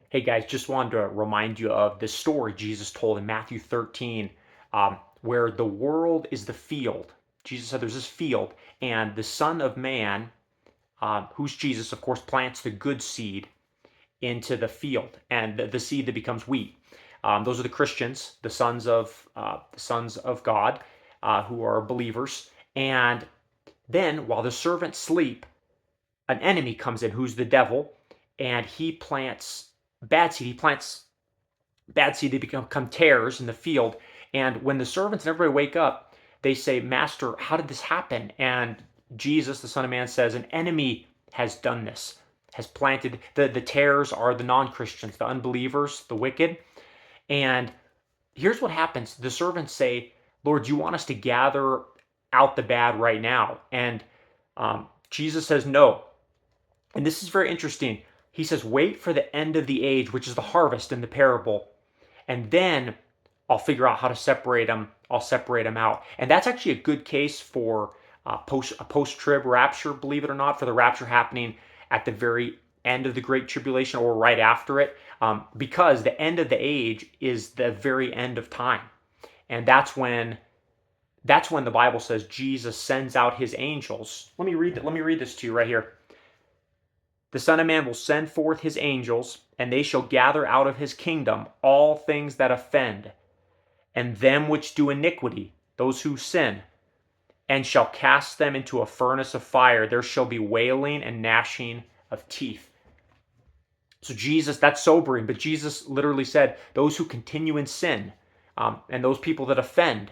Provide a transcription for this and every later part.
Hey guys, just wanted to remind you of the story Jesus told in Matthew 13, where the world is the field. Jesus said there's this field, and the Son of Man, who's Jesus, of course, plants the good seed into the field, and the seed that becomes wheat. Those are the Christians, the sons of God, who are believers. And then, while the servants sleep, an enemy comes in, who's the devil, and he plants bad seed. He plants bad seed, they become tares in the field. And when the servants and everybody wake up, they say, Master, how did this happen? And Jesus, the Son of Man, says, an enemy has done this, has planted. The tares are the non-Christians, the unbelievers, the wicked. And here's what happens. The servants say, Lord, you want us to gather out the bad right now? And Jesus says, no. And this is very interesting. He says, wait for the end of the age, which is the harvest in the parable, and then I'll figure out how to separate them. I'll separate them out. And that's actually a good case for a post-trib rapture, believe it or not, for the rapture happening at the very end of the Great Tribulation or right after it, because the end of the age is the very end of time. And that's when the Bible says Jesus sends out his angels. Let me read this to you right here. The Son of Man will send forth his angels, and they shall gather out of his kingdom all things that offend, and them which do iniquity, those who sin, and shall cast them into a furnace of fire. There shall be wailing and gnashing of teeth. So Jesus, that's sobering, but Jesus literally said, those who continue in sin, and those people that offend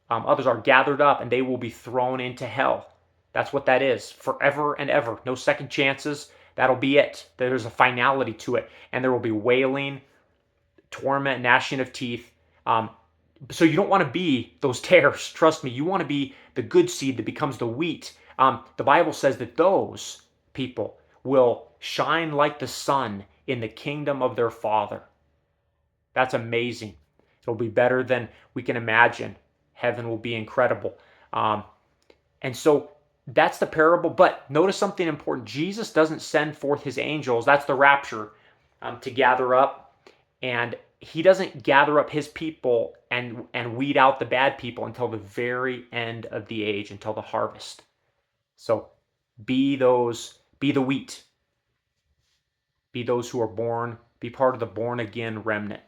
others are gathered up, and they will be thrown into hell. That's what that is, forever and ever. No second chances. That'll be it. There's a finality to it, and there will be wailing, torment, gnashing of teeth. So you don't want to be those tares. Trust me, you want to be the good seed that becomes the wheat. The Bible says that those people will shine like the sun in the kingdom of their Father. That's amazing. It'll be better than we can imagine. Heaven will be incredible. Um, and so that's the parable. But notice something important. Jesus doesn't send forth his angels, that's the rapture, to gather up. And he doesn't gather up his people and weed out the bad people until the very end of the age, until the harvest. So be the wheat, be those who are born, be part of the born again remnant.